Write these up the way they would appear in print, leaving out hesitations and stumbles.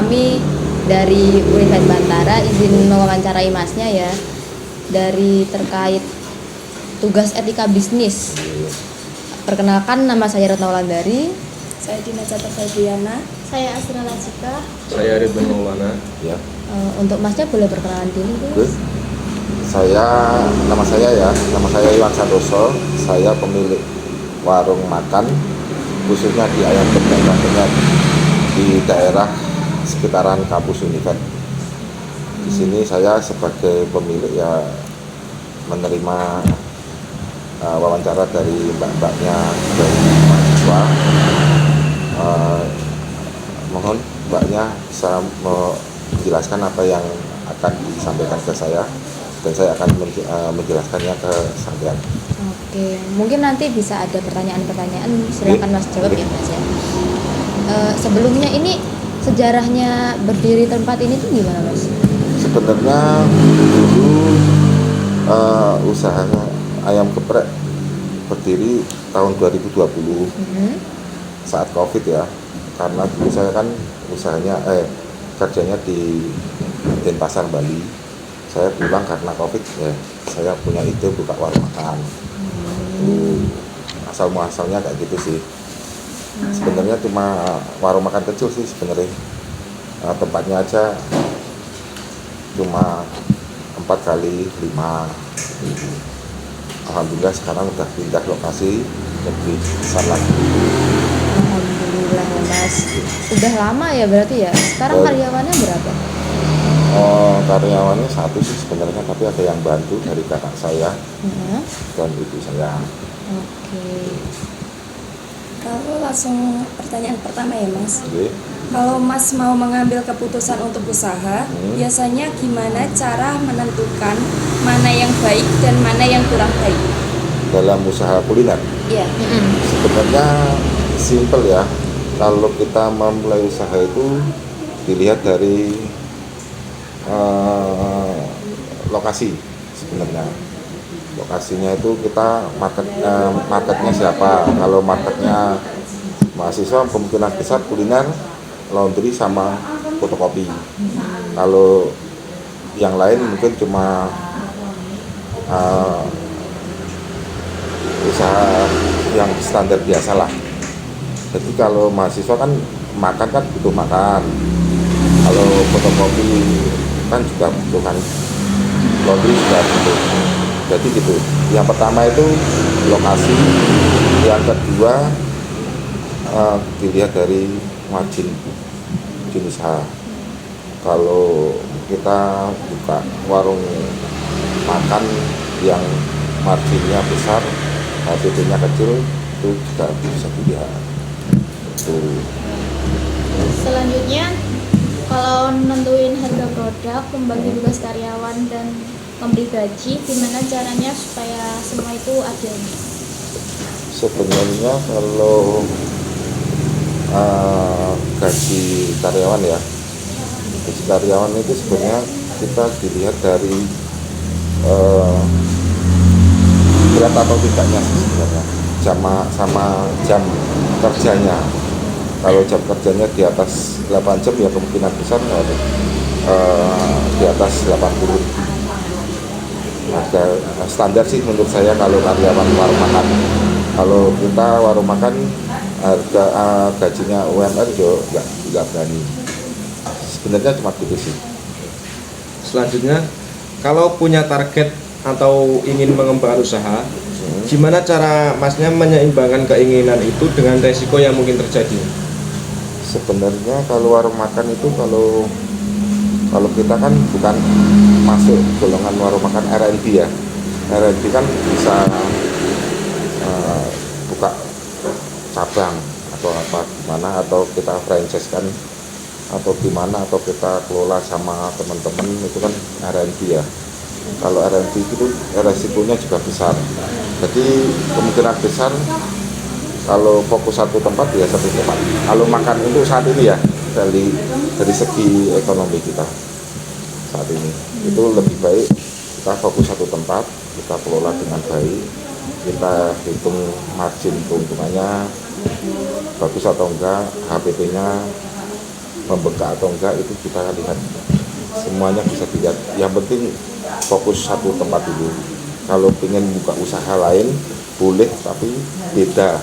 kami dari Universitas Bantara izin mewawancarai Masnya ya, dari terkait tugas etika bisnis. Perkenalkan, nama saya Retno Wulandari. Saya Dina Cata Febriana. Saya Asra Latsika. Saya Ridwan Maulana. Ya. Untuk Masnya boleh perkenalan dulu, Gus? Nama saya Iwan Santoso. Saya pemilik warung makan khususnya di Ayam Geprek di daerah sekitaran kampus Univet. Di sini saya sebagai pemilik ya menerima wawancara dari mbak-mbaknya dari mahasiswa. Mohon mbaknya bisa menjelaskan apa yang akan disampaikan ke saya dan saya akan menjelaskannya ke sampean. Oke, mungkin nanti bisa ada pertanyaan-pertanyaan, silakan Mas jawab ya Mas ya. Sebelumnya ini sejarahnya berdiri tempat ini tuh gimana Mas? Sebenarnya dulu usahanya Ayam Geprek berdiri tahun 2020 saat COVID ya, karena dulu saya kan kerjanya di Denpasar Bali. Saya pulang karena COVID ya, saya punya ide buka warung makan. Asal muasalnya kayak gitu sih. Sebenarnya cuma warung makan kecil sih sebenarnya. Tempatnya aja cuma 4x5. Alhamdulillah sekarang udah pindah lokasi lebih besar lagi. Alhamdulillah Mas. Udah lama ya berarti ya. Sekarang karyawannya berapa? Karyawannya satu sih sebenarnya, tapi ada yang bantu dari kakak saya dan ibu saya. Oke. Kalau langsung pertanyaan pertama ya Mas. Oke. Kalau Mas mau mengambil keputusan untuk usaha, biasanya gimana cara menentukan mana yang baik dan mana yang kurang baik? Dalam usaha kuliner Iya. sebenarnya simple ya. Kalau kita memulai usaha itu dilihat dari lokasi. Sebenarnya lokasinya itu kita marketnya siapa. Kalau marketnya mahasiswa, kemungkinan besar kuliner, laundry sama fotokopi. Kalau yang lain mungkin cuma usaha yang standar biasa lah. Jadi kalau mahasiswa kan makan kan butuh makan. Kalau fotokopi kan juga butuhkan, laundry juga butuh. Jadi gitu. Yang pertama itu lokasi, yang kedua dilihat dari margin usaha. Kalau kita buka warung makan yang marginnya besar, HPP-nya kecil, itu juga bisa dilihat. Selanjutnya, kalau nentuin harga produk, membagi tugas karyawan dan memberi gaji, gimana caranya supaya semua itu adil? Sebenarnya kalau gaji karyawan ya, gaji karyawan itu sebenarnya kita dilihat dari berat atau tidaknya sih sebenarnya, sama jam kerjanya. Kalau jam kerjanya di atas 8 jam ya kemungkinan besar di atas 80. Harga standar sih menurut saya kalau karyawan warung makan. Kalau kita warung makan harga gajinya UMR jo nggak berani. Sebenarnya cuma gitu sih. Selanjutnya, kalau punya target atau ingin mengembangkan usaha, gimana cara Masnya menyeimbangkan keinginan itu dengan resiko yang mungkin terjadi? Sebenarnya kalau warung makan itu kalau kita kan bukan masuk golongan warung makan R&B ya. R&B kan bisa buka cabang atau apa gimana, atau kita franchise kan, atau gimana, atau kita kelola sama teman-teman, itu kan R&B ya. Kalau R&B itu resikonya juga besar. Jadi kemungkinan besar kalau fokus satu tempat ya satu tempat. Kalau makan untuk saat ini ya dari segi ekonomi kita saat ini itu lebih baik kita fokus satu tempat, kita kelola dengan baik, kita hitung margin keuntungannya bagus atau enggak, HPP-nya membengkak atau enggak itu kita lihat, semuanya bisa dilihat. Yang penting fokus satu tempat dulu. Kalau pengen buka usaha lain boleh, tapi beda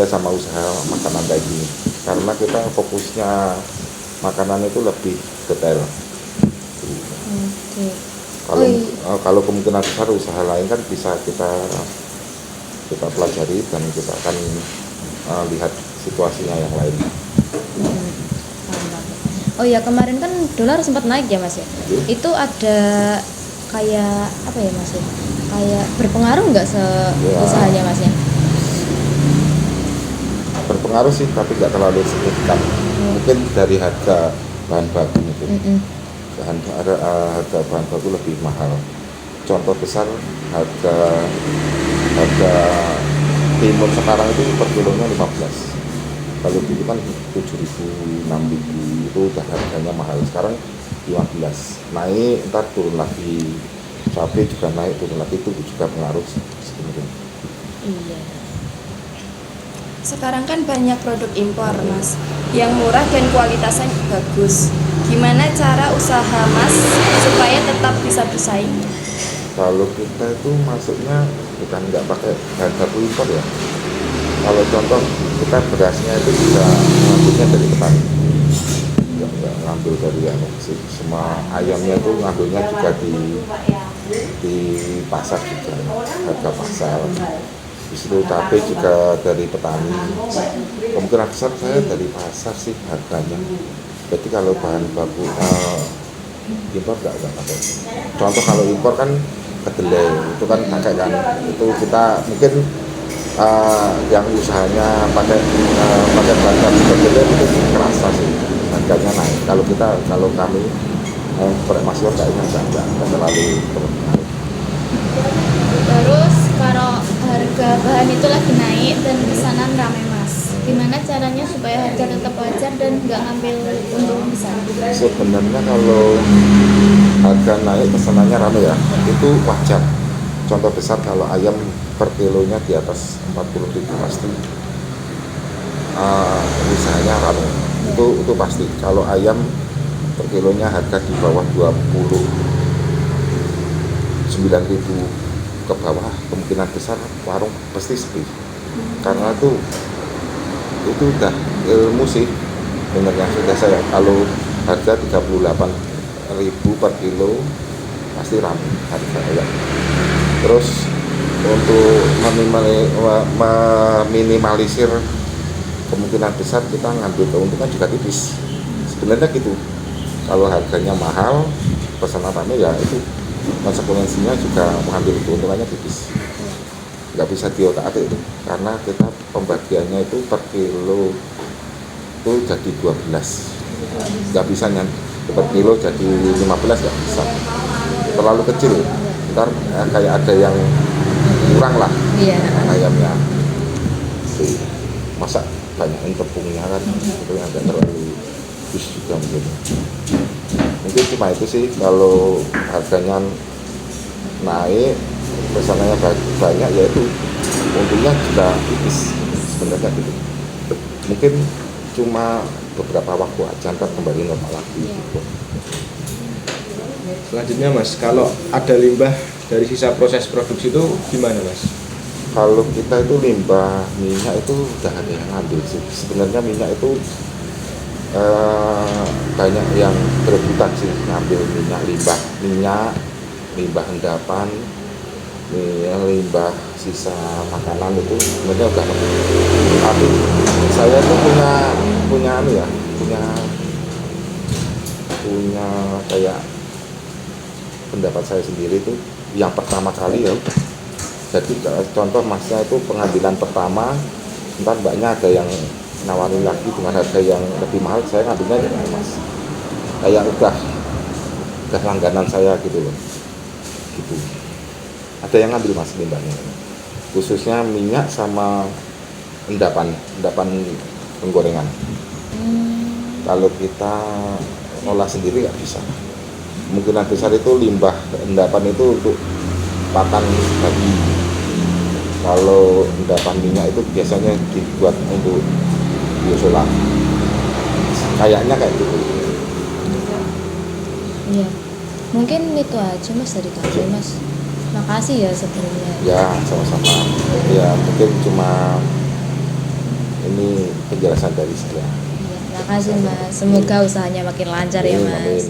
sama usaha makanan kayak gini, karena kita fokusnya makanan itu lebih detail. Oke. Kalau Oh, iya. kalau kemungkinan besar usaha lain kan bisa kita pelajari dan kita akan lihat situasinya yang lain. Paham, paham. Oh ya, kemarin kan dolar sempat naik ya Mas ya. Iya. Itu ada kayak apa ya Mas ya? Kayak berpengaruh nggak Ya. usahanya Mas ya? Berpengaruh sih, tapi nggak terlalu signifikan. Mungkin dari harga bahan baku mungkin. Mm-mm. Harga bahan baku lebih mahal. Contoh besar, harga timun sekarang itu per kilonya 15. Kalau dulu kan 7.000, 6.000 itu udah harganya mahal. Sekarang 15. Naik, ntar turun lagi. Cabai juga naik, turun lagi, itu juga pengaruh sebenarnya. Iya. Sekarang kan banyak produk impor, Mas, yang murah dan kualitasnya bagus. Gimana cara usaha Mas supaya tetap bisa bersaing? Kalau kita itu masuknya bukan nggak pakai bahan baku impor ya. Kalau contoh kita berasnya itu bisa ngambilnya dari petani, nggak ngambil dari semua ayamnya itu ngambilnya juga di pasar juga, harga pasar. Di situ cabai juga dari petani. Kemungkinan besar saya dari pasar sih harganya. Jadi kalau bahan baku impor nggak pakai. Contoh kalau impor kan kedelai itu kan pakai kan, itu kita mungkin yang usahanya pakai bahan baku kedelai itu kerasa sih harganya naik. Kalau kami permasalahan kayaknya nggak terlalu berpengaruh. Terus kalau harga bahan itu lagi naik dan pesanan rame Mas, gimana caranya supaya harga tetap wajar dan nggak ngambil untung besar? Sebenarnya kalau harga naik pesanannya rame ya, itu wajar. Contoh besar kalau ayam per kilonya di atas 40.000 pasti usahanya rame. Itu pasti. Kalau ayam per kilonya harga di bawah 29.000 ke bawah, kemungkinan besar warung pasti sepi. Karena itu udah ilmu sih benernya, sudah saya kalau harga 38.000 per kilo pasti ramai harga ayam. Terus untuk meminimalisir kemungkinan besar kita ngambil keuntungan juga tipis sebenarnya gitu. Kalau harganya mahal pesanan ramai ya itu konsekuensinya juga mengambil keuntungannya tipis, nggak bisa diotak-atik itu, karena kita pembagiannya itu per kilo itu jadi 12, nggak bisa per kilo jadi 15, nggak bisa, terlalu kecil, ntar kayak ada yang kurang lah. Iya. Ayamnya masa banyakin tepungnya kan itu yang agak terlalu bagus juga mungkin cuma itu sih. Kalau harganya naik pesanannya banyak ya itu untungnya juga tipis sebenarnya gitu. Mungkin cuma beberapa waktu aja ntar kembali normal lagi gitu. Selanjutnya Mas, kalau ada limbah dari sisa proses produksi itu gimana Mas? Kalau kita itu limbah minyak itu udah ada yang ngambil sih. Sebenarnya minyak itu banyak yang berebutan sih ngambil minyak, limbah endapan, limbah sisa makanan itu sebenarnya udah nemu. Tapi saya tuh punya kayak pendapat saya sendiri itu yang pertama kali ya udah. Jadi contoh masnya itu pengambilan pertama, ntar mbaknya ada yang nawarin lagi dengan harga yang lebih mahal, saya ngambilnya dengan mas. Kayak udah langganan saya gitu loh. Gitu. Ada yang ngambil mas limbahnya. Khususnya minyak sama endapan penggorengan. Kalau kita olah sendiri nggak bisa. Kemungkinan besar itu limbah endapan itu untuk pakan babi. Kalau endapan minyak itu biasanya dibuat untuk biosolar. kayaknya kayak gitu. Iya. Mungkin itu aja Mas dari kami Mas. Makasih ya sebelumnya. Ya sama-sama. Ya mungkin cuma ini penjelasan dari saya. Iya, makasih Mas. Semoga usahanya makin lancar ya Amin, Mas. amin.